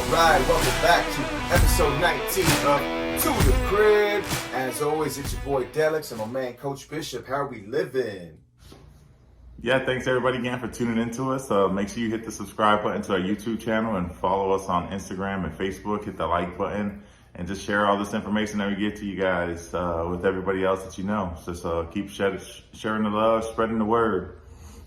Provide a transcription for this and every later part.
Alright, welcome back to episode 19 of To The Crib. As always, it's your boy Delliks and my man Coach Bishop. How are we living? Yeah, thanks everybody again for tuning into us. Make sure you hit the subscribe button to our YouTube channel and follow us on Instagram and Facebook. Hit the like button and just share all this information that we get to you guys with everybody else that you know. Just keep sharing the love, spreading the word.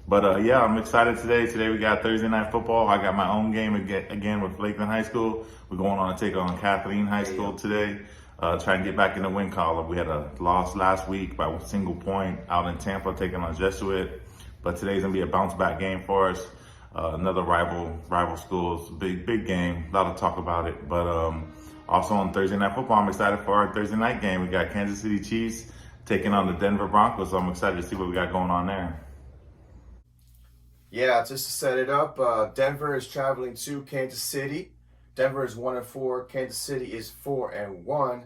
But yeah, I'm excited today. Today we got Thursday Night Football. I got my own game again with Lakeland High School. We're going on to take on Kathleen High School today. Try and get back in the win column. We had a loss last week by a single point out in Tampa taking on Jesuit. But today's gonna be a bounce back game for us. Another rival schools, big game. A lot of talk about it. But also on Thursday Night Football, I'm excited for our Thursday night game. We got Kansas City Chiefs taking on the Denver Broncos. So I'm excited to see what we got going on there. Yeah, just to set it up, Denver is traveling to Kansas City. Denver is 1-4. Kansas City is 4-1.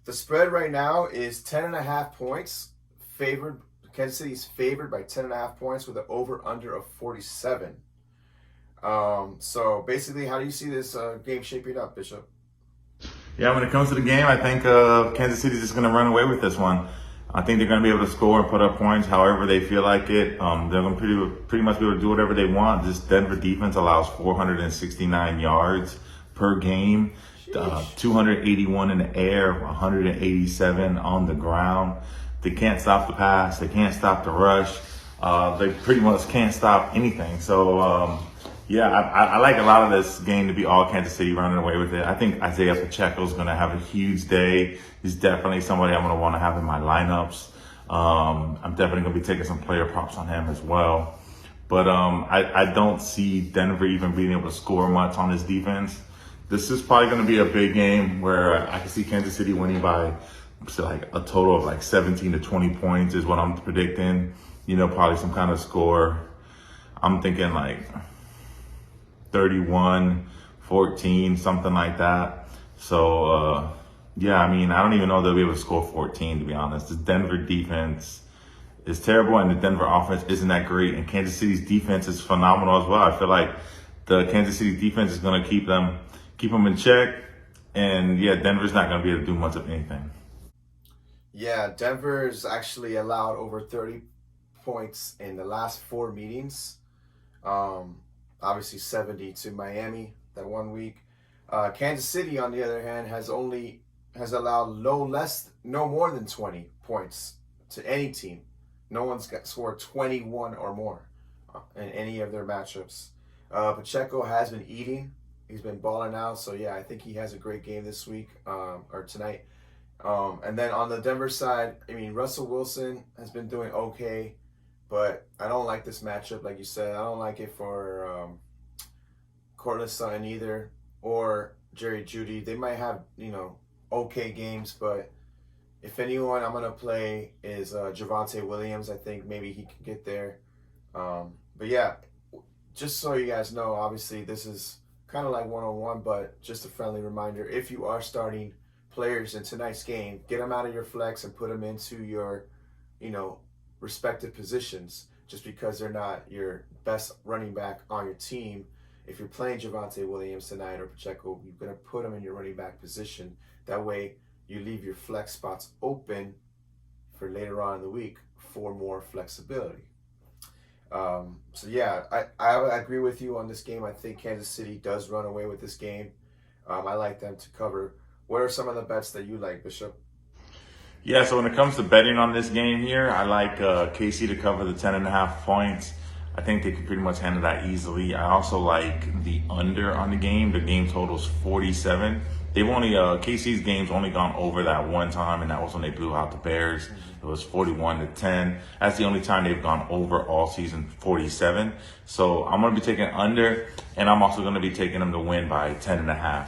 The spread right now is 10.5 points. Kansas City is favored by 10.5 points with an over/under of 47. So basically, how do you see this game shaping up, Bishop? Yeah, when it comes to the game, I think Kansas City is just going to run away with this one. I think they're going to be able to score and put up points however they feel like it. They're going to pretty much be able to do whatever they want. This Denver defense allows 469 yards per game, 281 in the air, 187 on the ground. They can't stop the pass. They can't stop the rush. They pretty much can't stop anything. So, yeah, I like a lot of this game to be all Kansas City running away with it. I think Isaiah Pacheco is going to have a huge day. He's definitely somebody I'm going to want to have in my lineups. I'm definitely going to be taking some player props on him as well. But I don't see Denver even being able to score much on his defense. This is probably going to be a big game where I can see Kansas City winning by like a total of like 17 to 20 points is what I'm predicting. You know, probably some kind of score. I'm thinking like 31-14, something like that. So, yeah, I mean, I don't even know they'll be able to score 14, to be honest. The Denver defense is terrible, and the Denver offense isn't that great. And Kansas City's defense is phenomenal as well. I feel like the Kansas City defense is going to keep them in check. And, yeah, Denver's not going to be able to do much of anything. Yeah, Denver's actually allowed over 30 points in the last 4 meetings. Obviously 70 to Miami that 1 week. Kansas City, on the other hand, has allowed no more than 20 points to any team. No one's scored 21 or more in any of their matchups. Pacheco has been eating. He's been balling out. So, yeah, I think he has a great game this week or tonight. And then on the Denver side, I mean, Russell Wilson has been doing okay. But I don't like this matchup, like you said. I don't like it for Cortland Sutton either, or Jerry Jeudy. They might have, okay games, but if anyone I'm going to play is Javonte Williams. I think maybe he can get there. But yeah, just so you guys know, obviously this is kind of like one-on-one, but just a friendly reminder, if you are starting players in tonight's game, get them out of your flex and put them into your, respective positions. Just because they're not your best running back on your team, if you're playing Javonte Williams tonight or Pacheco, you're going to put them in your running back position. That way you leave your flex spots open for later on in the week for more flexibility. So yeah, I agree with you on this game. I think Kansas City does run away with this game. I like them to cover. What are some of the bets that you like, Bishop? Yeah, so when it comes to betting on this game here, I like KC to cover the 10.5 points. I think they can pretty much handle that easily. I also like the under on the game. The game total's 47. They've only KC's game's only gone over that one time, and that was when they blew out the Bears. It was 41-10. That's the only time they've gone over all season, 47. So I'm going to be taking under, and I'm also going to be taking them to win by 10.5.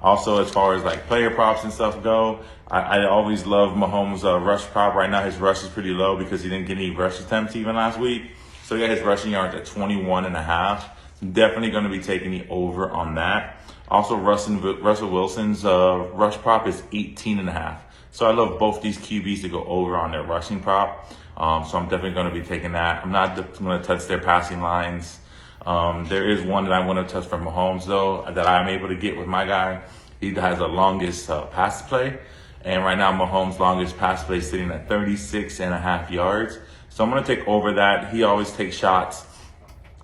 Also, as far as like player props and stuff go, I always love Mahomes' rush prop. Right now, his rush is pretty low because he didn't get any rush attempts even last week. So he got his rushing yards at 21.5. Definitely going to be taking the over on that. Also, Russell Wilson's rush prop is 18.5. So I love both these QBs to go over on their rushing prop. So I'm definitely going to be taking that. I'm not going to touch their passing lines. There is one that I want to touch from Mahomes, though, that I'm able to get with my guy. He has the longest pass play. And right now, Mahomes' longest pass play is sitting at 36.5 yards. So I'm going to take over that. He always takes shots.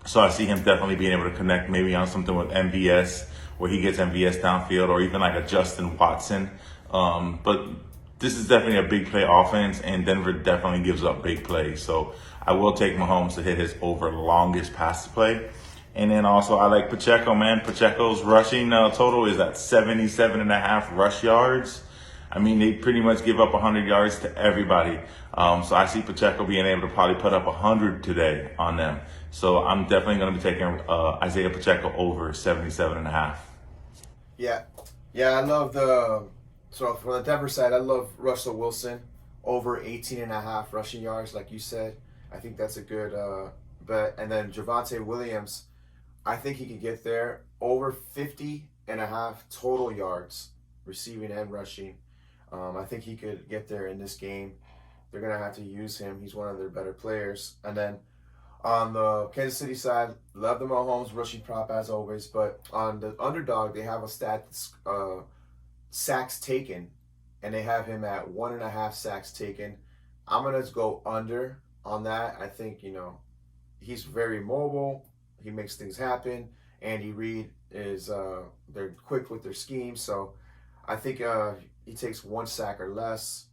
So I see him definitely being able to connect maybe on something with MVS, where he gets MVS downfield, or even like a Justin Watson. But this is definitely a big play offense, and Denver definitely gives up big plays. So I will take Mahomes to hit his over longest pass play. And then also I like Pacheco, man. Pacheco's rushing total is at 77.5 rush yards. I mean, they pretty much give up 100 yards to everybody. So I see Pacheco being able to probably put up 100 today on them. So I'm definitely going to be taking Isaiah Pacheco over 77.5. Yeah, I love so for the Denver side, I love Russell Wilson over 18.5 rushing yards, like you said. I think that's a good bet. And then Javonte Williams, I think he could get there over 50.5 total yards, receiving and rushing. I think he could get there in this game. They're going to have to use him. He's one of their better players. And then on the Kansas City side, love the Mahomes rushing prop as always. But on the underdog, they have a stat sacks taken, and they have him at 1.5 sacks taken. I'm going to go under on that. I think, he's very mobile. He makes things happen. Andy Reid is, they're quick with their scheme. So I think he takes 1 sack or less.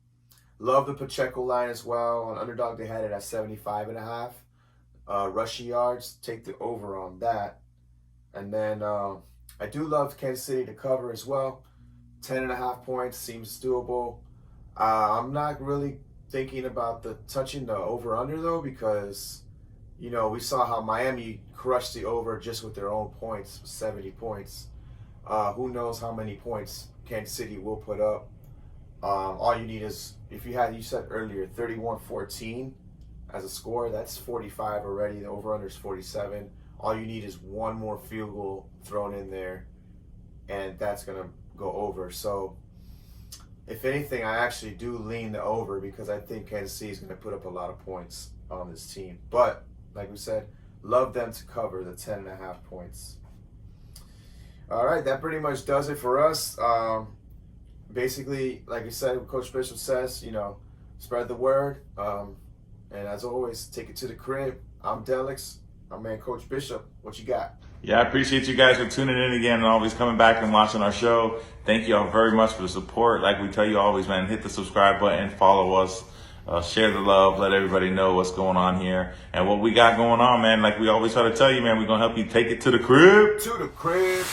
Love the Pacheco line as well. On underdog, they had it at 75.5 rushing yards. Take the over on that. And then I do love Kansas City to cover as well. 10.5 points seems doable. I'm not really thinking about touching the over-under, though, because, we saw how Miami crushed the over just with their own points, 70 points. Who knows how many points Kansas City will put up. All you need is, you said earlier, 31-14 as a score. That's 45 already. The over-under is 47. All you need is one more field goal thrown in there, and that's going to go over. So if anything, I actually do lean the over, because I think Kansas City is going to put up a lot of points on this team. But like we said, love them to cover the 10.5 points. All right, that pretty much does it for us. Basically, like I said, what Coach Bishop says, spread the word. And as always, take it to the crib. I'm Delliks. My man, Coach Bishop. What you got? Yeah, I appreciate you guys for tuning in again and always coming back and watching our show. Thank you all very much for the support. Like we tell you always, man, hit the subscribe button, follow us, share the love, let everybody know what's going on here and what we got going on, man. Like we always try to tell you, man, we're going to help you take it to the crib. To the crib.